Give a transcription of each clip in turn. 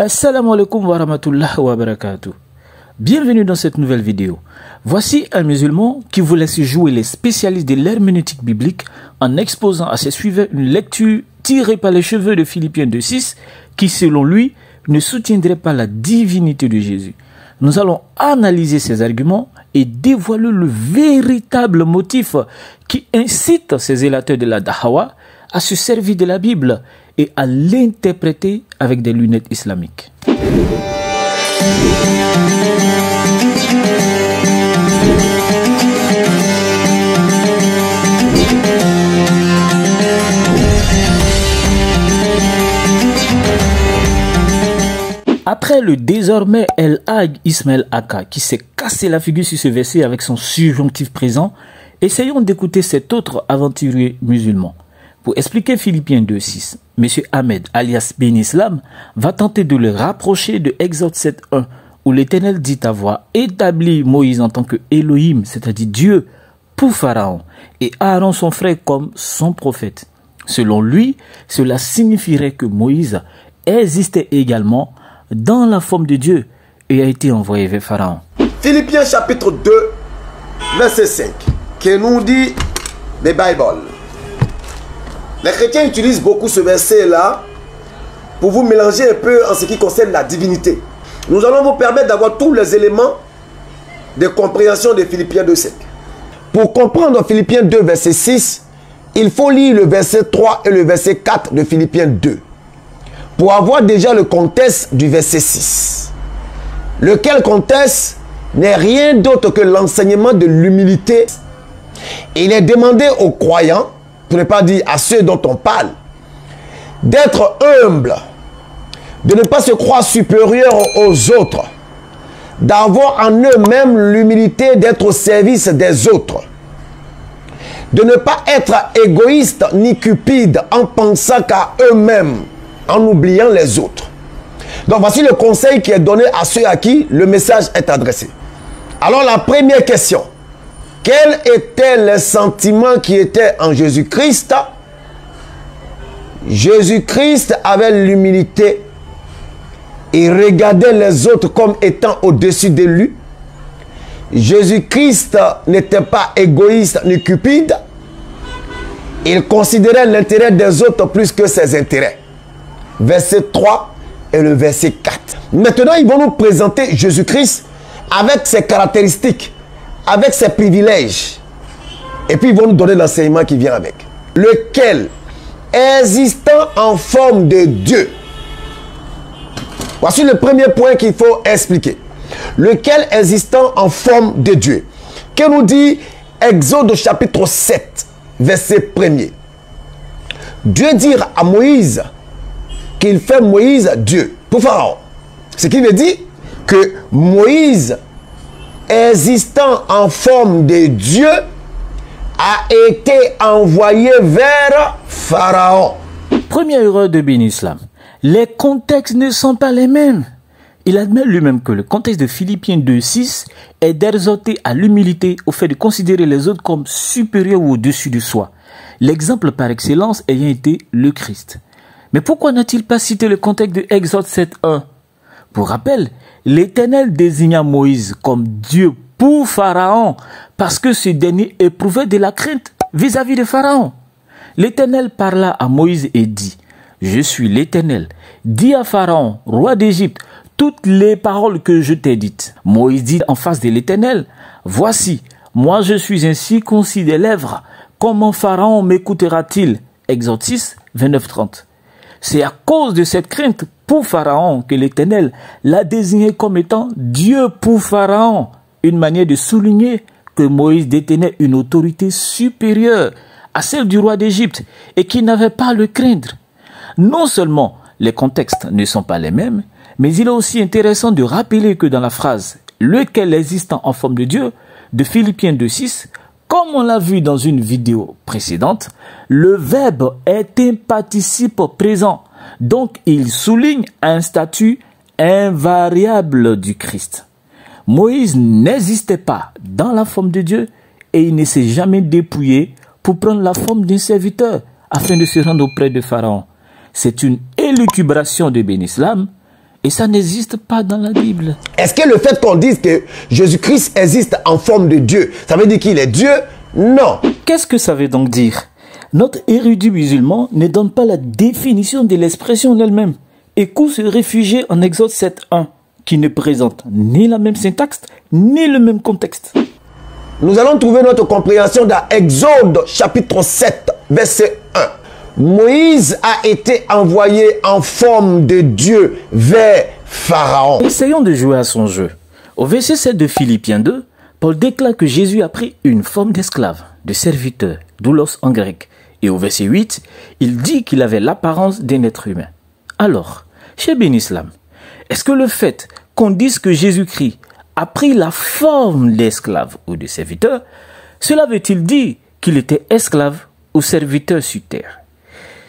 Assalamu alaikum wa rahmatullahi wa barakatuh. Bienvenue dans cette nouvelle vidéo. Voici un musulman qui vous laisse jouer les spécialistes de l'herméneutique biblique en exposant à ses suivants une lecture tirée par les cheveux de Philippiens 2.6 qui, selon lui, ne soutiendrait pas la divinité de Jésus. Nous allons analyser ces arguments et dévoiler le véritable motif qui incite ces zélateurs de la Dahawa à se servir de la Bible et à l'interpréter avec des lunettes islamiques. Après le désormais El Hag Ismaël Aka qui s'est cassé la figure sur ce verset avec son subjonctif présent, essayons d'écouter cet autre aventurier musulman. Pour expliquer Philippiens 2.6, M. Ahmed alias Ben Islam va tenter de le rapprocher de Exode 7.1 où l'Éternel dit avoir établi Moïse en tant que Elohim, c'est-à-dire Dieu, pour Pharaon et Aaron son frère comme son prophète. Selon lui, cela signifierait que Moïse existait également dans la forme de Dieu et a été envoyé vers Pharaon. Philippiens chapitre 2, verset 5, qui nous dit the Bible. Les chrétiens utilisent beaucoup ce verset-là pour vous mélanger un peu en ce qui concerne la divinité. Nous allons vous permettre d'avoir tous les éléments de compréhension de Philippiens 2.5. Pour comprendre Philippiens 2, verset 6, il faut lire le verset 3 et le verset 4 de Philippiens 2. Pour avoir déjà le contexte du verset 6. Lequel contexte n'est rien d'autre que l'enseignement de l'humilité. Il est demandé aux croyants, pour ne pas dire à ceux dont on parle, d'être humbles, de ne pas se croire supérieurs aux autres, d'avoir en eux-mêmes l'humilité d'être au service des autres, de ne pas être égoïste ni cupide en pensant qu'à eux-mêmes, en oubliant les autres. Donc voici le conseil qui est donné à ceux à qui le message est adressé. Alors la première question: quels étaient les sentiments qui étaient en Jésus-Christ? Jésus-Christ avait l'humilité. Il regardait les autres comme étant au-dessus de lui. Jésus-Christ n'était pas égoïste ni cupide. Il considérait l'intérêt des autres plus que ses intérêts. Verset 3 et le verset 4. Maintenant, ils vont nous présenter Jésus-Christ avec ses caractéristiques, avec ses privilèges. Et puis ils vont nous donner l'enseignement qui vient avec. Lequel, existant en forme de Dieu. Voici le premier point qu'il faut expliquer. Lequel, existant en forme de Dieu. Que nous dit Exode chapitre 7, verset 1er. Dieu dit à Moïse qu'il fait Moïse Dieu pour Pharaon. Ce qui veut dire que Moïse, existant en forme de Dieu, a été envoyé vers Pharaon. Première erreur de Ben Islam. Les contextes ne sont pas les mêmes. Il admet lui-même que le contexte de Philippiens 2.6 est d'exhorter à l'humilité, au fait de considérer les autres comme supérieurs ou au-dessus de soi. L'exemple par excellence ayant été le Christ. Mais pourquoi n'a-t-il pas cité le contexte de Exode 7.1? Pour rappel, l'Éternel désigna Moïse comme Dieu pour Pharaon parce que ce dernier éprouvait de la crainte vis-à-vis de Pharaon. L'Éternel parla à Moïse et dit: je suis l'Éternel. Dis à Pharaon, roi d'Égypte, toutes les paroles que je t'ai dites. Moïse dit en face de l'Éternel: voici, moi je suis incirconcis des lèvres. Comment Pharaon m'écoutera-t-il? Exode 6, 29-30. C'est à cause de cette crainte pour Pharaon que l'Éternel l'a désigné comme étant Dieu pour Pharaon. Une manière de souligner que Moïse détenait une autorité supérieure à celle du roi d'Égypte et qu'il n'avait pas à le craindre. Non seulement les contextes ne sont pas les mêmes, mais il est aussi intéressant de rappeler que dans la phrase « lequel existant en forme de Dieu » de Philippiens 2.6, comme on l'a vu dans une vidéo précédente, le verbe est un participe présent. Donc, il souligne un statut invariable du Christ. Moïse n'existait pas dans la forme de Dieu et il ne s'est jamais dépouillé pour prendre la forme d'un serviteur afin de se rendre auprès de Pharaon. C'est une élucubration de Ben Islam Et ça n'existe pas dans la Bible. Est-ce que le fait qu'on dise que Jésus-Christ existe en forme de Dieu, ça veut dire qu'il est Dieu? Non. Qu'est-ce que ça veut donc dire? Notre érudit musulman ne donne pas la définition de l'expression en elle-même et court se réfugier en Exode 7.1, qui ne présente ni la même syntaxe, ni le même contexte. Nous allons trouver notre compréhension dans Exode chapitre 7, verset 1. Moïse a été envoyé en forme de Dieu vers Pharaon. Essayons de jouer à son jeu. Au verset 7 de Philippiens 2, Paul déclare que Jésus a pris une forme d'esclave, de serviteur, doulos en grec. Et au verset 8, il dit qu'il avait l'apparence d'un être humain. Alors, chez Ben Islam, est-ce que le fait qu'on dise que Jésus-Christ a pris la forme d'esclave ou de serviteur, cela veut-il dire qu'il était esclave ou serviteur sur terre?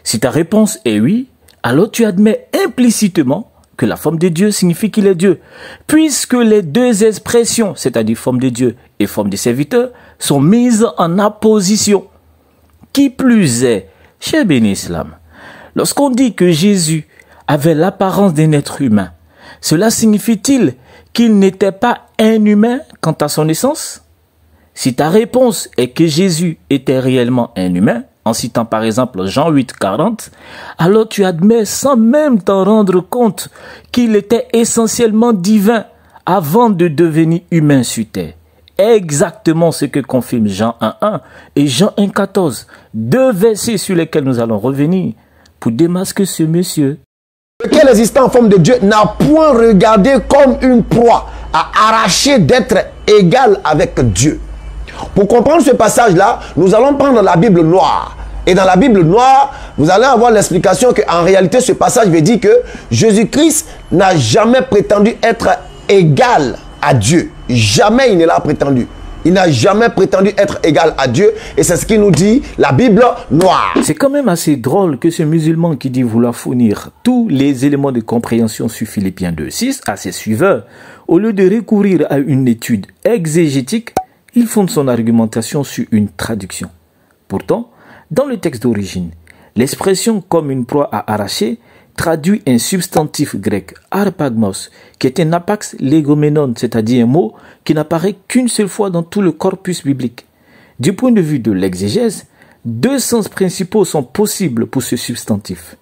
Si ta réponse est oui, alors tu admets implicitement que la forme de Dieu signifie qu'il est Dieu, puisque les deux expressions, c'est-à-dire forme de Dieu et forme de serviteur, sont mises en apposition. Qui plus est, chez Ben Islam, lorsqu'on dit que Jésus avait l'apparence d'un être humain, cela signifie-t-il qu'il n'était pas un humain quant à son essence? Si ta réponse est que Jésus était réellement un humain, en citant par exemple Jean 8, 40, alors tu admets sans même t'en rendre compte qu'il était essentiellement divin avant de devenir humain sur terre. Exactement ce que confirme Jean 1.1 et Jean 1.14, deux versets sur lesquels nous allons revenir pour démasquer ce monsieur. Lequel existant en forme de Dieu n'a point regardé comme une proie à arracher d'être égal avec Dieu. Pour comprendre ce passage-là, nous allons prendre la Bible noire. Et dans la Bible noire, vous allez avoir l'explication qu'en réalité, ce passage veut dire que Jésus-Christ n'a jamais prétendu être égal à Dieu. Jamais il ne l'a prétendu. Il n'a jamais prétendu être égal à Dieu. Et c'est ce qui nous dit la Bible noire. C'est quand même assez drôle que ce musulman qui dit vouloir fournir tous les éléments de compréhension sur Philippiens 2.6 à ses suiveurs, au lieu de recourir à une étude exégétique, il fonde son argumentation sur une traduction. Pourtant, dans le texte d'origine, l'expression « comme une proie à arracher » traduit un substantif grec, arpagmos, qui est un apax legomenon, c'est-à-dire un mot qui n'apparaît qu'une seule fois dans tout le corpus biblique. Du point de vue de l'exégèse, deux sens principaux sont possibles pour ce substantif.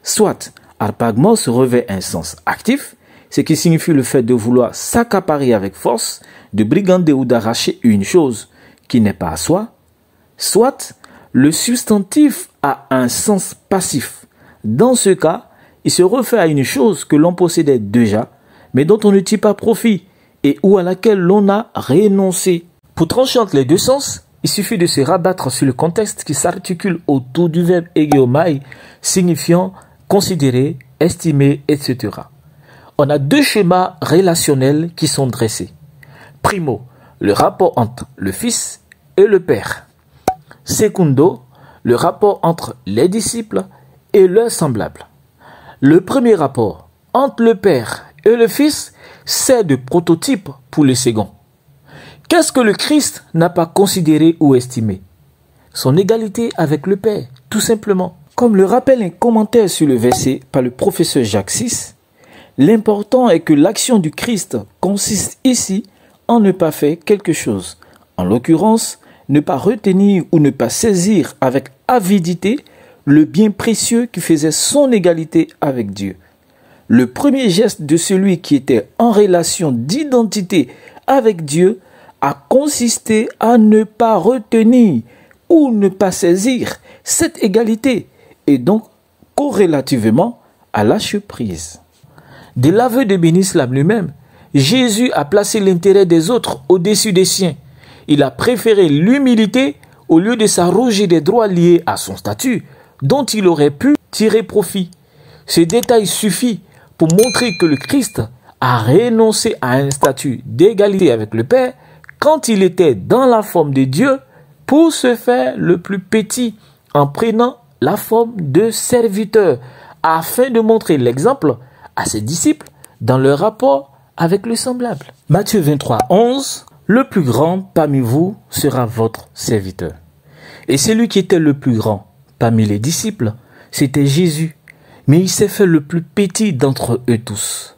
Soit arpagmos revêt un sens actif, ce qui signifie le fait de vouloir s'accaparer avec force, de brigander ou d'arracher une chose qui n'est pas à soi, soit le substantif a un sens passif. Dans ce cas, il se réfère à une chose que l'on possédait déjà, mais dont on ne tire pas profit et ou à laquelle l'on a renoncé. Pour trancher entre les deux sens, il suffit de se rabattre sur le contexte qui s'articule autour du verbe egeomai, signifiant considérer, estimer, etc. On a deux schémas relationnels qui sont dressés. Primo, le rapport entre le Fils et le Père. Secundo, le rapport entre les disciples et leurs semblables. Le premier rapport entre le Père et le Fils sert de prototype pour le second. Qu'est-ce que le Christ n'a pas considéré ou estimé? Son égalité avec le Père, tout simplement. Comme le rappelle un commentaire sur le verset par le professeur Jacques VI, l'important est que l'action du Christ consiste ici en ne pas faire quelque chose. En l'occurrence, ne pas retenir ou ne pas saisir avec avidité le bien précieux qui faisait son égalité avec Dieu. Le premier geste de celui qui était en relation d'identité avec Dieu a consisté à ne pas retenir ou ne pas saisir cette égalité et donc corrélativement à lâcher prise. De l'aveu de Ben Islam lui-même, Jésus a placé l'intérêt des autres au-dessus des siens. Il a préféré l'humilité au lieu de s'arroger des droits liés à son statut, dont il aurait pu tirer profit. Ce détail suffit pour montrer que le Christ a renoncé à un statut d'égalité avec le Père quand il était dans la forme de Dieu pour se faire le plus petit en prenant la forme de serviteur afin de montrer l'exemple à ses disciples dans leur rapport avec le semblable. Matthieu 23, 11, le plus grand parmi vous sera votre serviteur. Et celui qui était le plus grand parmi les disciples, c'était Jésus. mais il s'est fait le plus petit d'entre eux tous.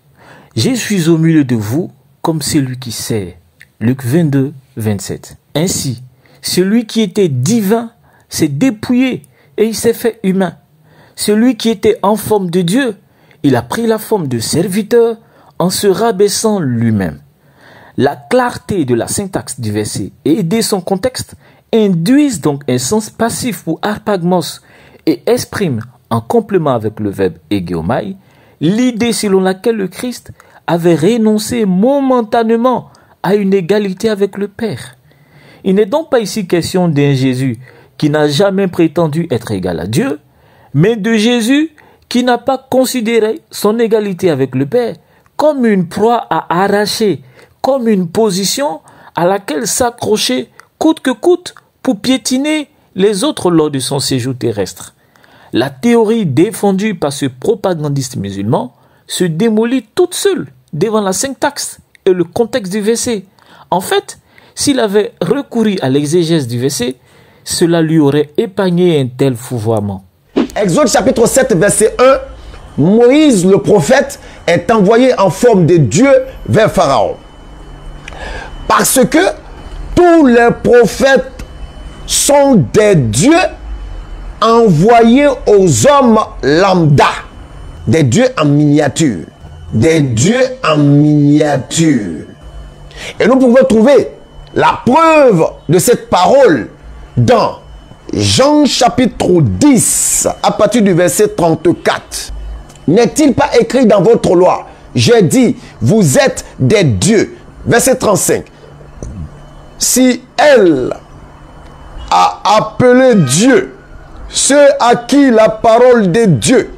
Je suis au milieu de vous comme celui qui sait. Luc 22, 27. Ainsi, celui qui était divin s'est dépouillé et il s'est fait humain. Celui qui était en forme de Dieu, il a pris la forme de serviteur en se rabaissant lui-même. La clarté de la syntaxe du verset et de son contexte induisent donc un sens passif pour arpagmos et expriment, en complément avec le verbe egeomai, l'idée selon laquelle le Christ avait renoncé momentanément à une égalité avec le Père. Il n'est donc pas ici question d'un Jésus qui n'a jamais prétendu être égal à Dieu, mais de Jésus qui n'a pas considéré son égalité avec le Père comme une proie à arracher, comme une position à laquelle s'accrocher coûte que coûte pour piétiner les autres lors de son séjour terrestre. La théorie défendue par ce propagandiste musulman se démolit toute seule devant la syntaxe et le contexte du verset. En fait, s'il avait recouru à l'exégèse du verset, cela lui aurait épargné un tel fouvoiement. Exode chapitre 7, verset 1. Moïse, le prophète, est envoyé en forme de Dieu vers Pharaon. Parce que tous les prophètes sont des dieux envoyés aux hommes lambda. Des dieux en miniature. Des dieux en miniature. Et nous pouvons trouver la preuve de cette parole dans Jean chapitre 10, à partir du verset 34. N'est-il pas écrit dans votre loi? J'ai dit, vous êtes des dieux. Verset 35. Si elle a appelé Dieu ceux à qui la parole de Dieu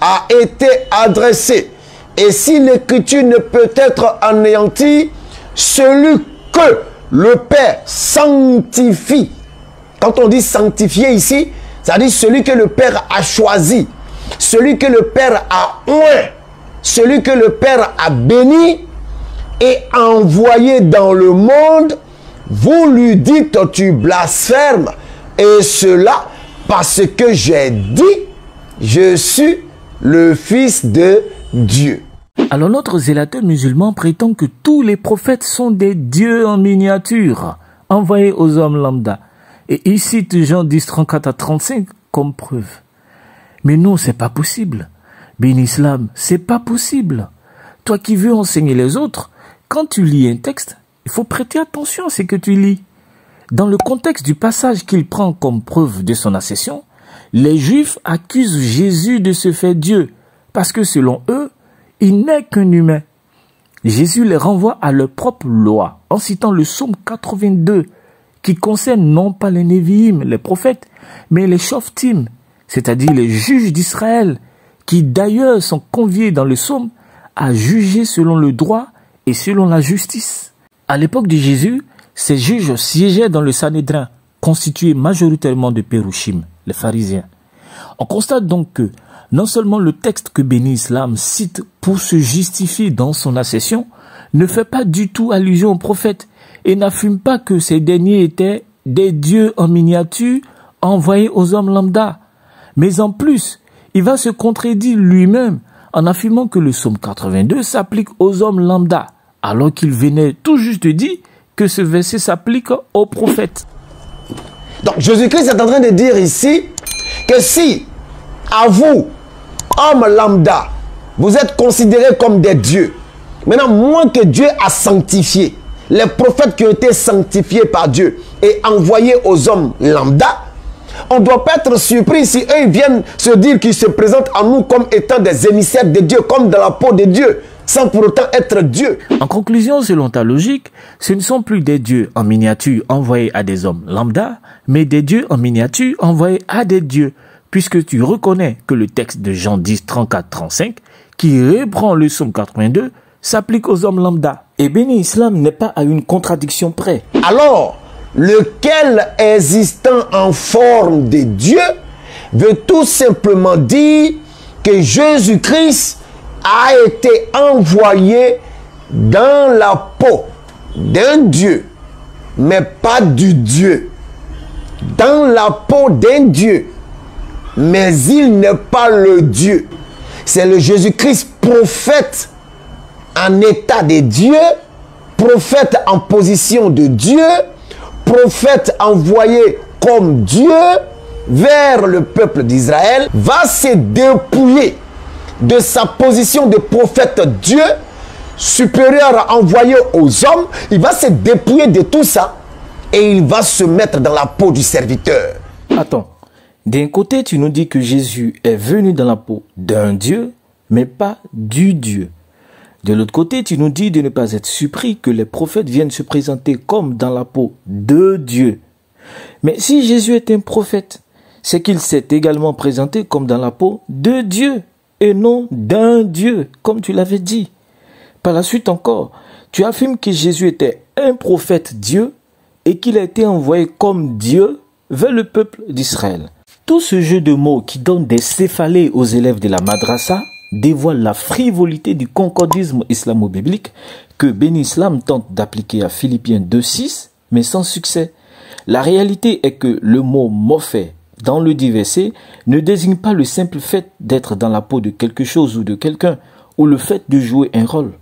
a été adressée, et si l'écriture ne peut être anéantie, celui que le Père sanctifie. Quand on dit sanctifier ici, ça dit celui que le Père a choisi, celui que le Père a oint, celui que le Père a béni et envoyé dans le monde, vous lui dites tu blasphèmes, et cela parce que j'ai dit je suis le Fils de Dieu. Alors notre zélateur musulman prétend que tous les prophètes sont des dieux en miniature, envoyés aux hommes lambda. Et il cite Jean 10, 34 à 35 comme preuve. Mais non, c'est pas possible. Ben Islam, c'est pas possible. Toi qui veux enseigner les autres, quand tu lis un texte, il faut prêter attention à ce que tu lis. Dans le contexte du passage qu'il prend comme preuve de son accession, les Juifs accusent Jésus de se faire Dieu, parce que selon eux, il n'est qu'un humain. Jésus les renvoie à leur propre loi, en citant le psaume 82, qui concerne non pas les Névi'im, les prophètes, mais les Shoftim, c'est-à-dire les juges d'Israël, qui d'ailleurs sont conviés dans le psaume à juger selon le droit et selon la justice. À l'époque de Jésus, ces juges siégeaient dans le Sanhédrin, constitué majoritairement de Pérouchim, les pharisiens. On constate donc que non seulement le texte que Ben Islam cite pour se justifier dans son accession ne fait pas du tout allusion aux prophètes et n'affirme pas que ces derniers étaient des dieux en miniature envoyés aux hommes lambda. Mais en plus, il va se contredire lui-même en affirmant que le psaume 82 s'applique aux hommes lambda, alors qu'il venait tout juste de dire que ce verset s'applique aux prophètes. Donc Jésus-Christ est en train de dire ici que si, à vous, hommes lambda, vous êtes considérés comme des dieux, maintenant, moi que Dieu a sanctifié, les prophètes qui ont été sanctifiés par Dieu et envoyés aux hommes lambda, on ne doit pas être surpris si eux ils viennent se dire qu'ils se présentent à nous comme étant des émissaires de Dieu, comme dans la peau de Dieu, sans pour autant être Dieu. En conclusion, selon ta logique, ce ne sont plus des dieux en miniature envoyés à des hommes lambda, mais des dieux en miniature envoyés à des dieux, puisque tu reconnais que le texte de Jean 10, 34, 35, qui reprend le psaume 82, s'applique aux hommes lambda. Et Ben Islam n'est pas à une contradiction près. Alors, lequel existant en forme de Dieu veut tout simplement dire que Jésus-Christ a été envoyé dans la peau d'un Dieu, mais pas du Dieu. Dans la peau d'un Dieu, mais il n'est pas le Dieu. C'est le Jésus-Christ prophète en état de Dieu, prophète en position de Dieu, prophète envoyé comme Dieu vers le peuple d'Israël, va se dépouiller de sa position de prophète Dieu, supérieur envoyé aux hommes. Il va se dépouiller de tout ça et il va se mettre dans la peau du serviteur. Attends, d'un côté tu nous dis que Jésus est venu dans la peau d'un Dieu, mais pas du Dieu. De l'autre côté, tu nous dis de ne pas être surpris que les prophètes viennent se présenter comme dans la peau de Dieu. Mais si Jésus est un prophète, c'est qu'il s'est également présenté comme dans la peau de Dieu et non d'un Dieu, comme tu l'avais dit. Par la suite encore, tu affirmes que Jésus était un prophète Dieu et qu'il a été envoyé comme Dieu vers le peuple d'Israël. Tout ce jeu de mots qui donne des céphalées aux élèves de la madrasa dévoile la frivolité du concordisme islamo-biblique que Ben Islam tente d'appliquer à Philippiens 2.6, mais sans succès. La réalité est que le mot « mofé » dans le dit verset ne désigne pas le simple fait d'être dans la peau de quelque chose ou de quelqu'un, ou le fait de jouer un rôle.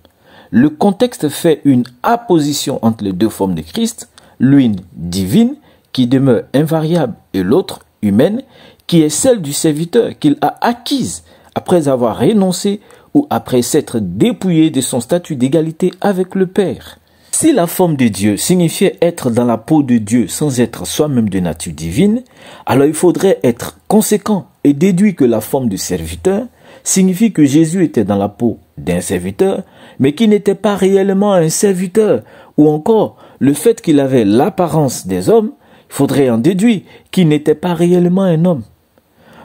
Le contexte fait une apposition entre les deux formes de Christ, l'une divine, qui demeure invariable, et l'autre humaine, qui est celle du serviteur qu'il a acquise après avoir renoncé ou après s'être dépouillé de son statut d'égalité avec le Père. Si la forme de Dieu signifiait être dans la peau de Dieu sans être soi-même de nature divine, alors il faudrait être conséquent et déduire que la forme du serviteur signifie que Jésus était dans la peau d'un serviteur, mais qui n'était pas réellement un serviteur, ou encore le fait qu'il avait l'apparence des hommes, il faudrait en déduire qu'il n'était pas réellement un homme.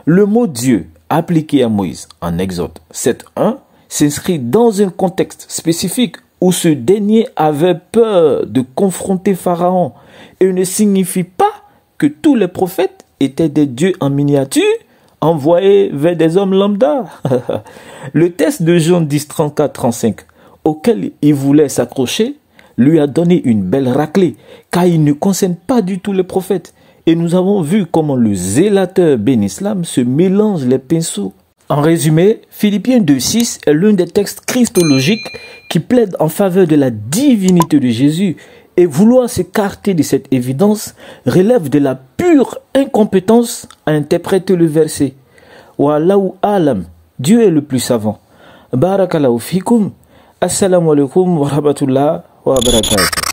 Le mot Dieu appliqué à Moïse en Exode 7.1 s'inscrit dans un contexte spécifique où ce dernier avait peur de confronter Pharaon et ne signifie pas que tous les prophètes étaient des dieux en miniature envoyés vers des hommes lambda. Le texte de Jean 10, 34-35 auquel il voulait s'accrocher lui a donné une belle raclée car il ne concerne pas du tout les prophètes. Et nous avons vu comment le zélateur Ben Islam se mélange les pinceaux. En résumé, Philippiens 2.6 est l'un des textes christologiques qui plaide en faveur de la divinité de Jésus, et vouloir s'écarter de cette évidence relève de la pure incompétence à interpréter le verset. Wallahu alam, Dieu est le plus savant. Barakallahu fikum, assalamu alaikum wa rahmatullah wa barakatuh.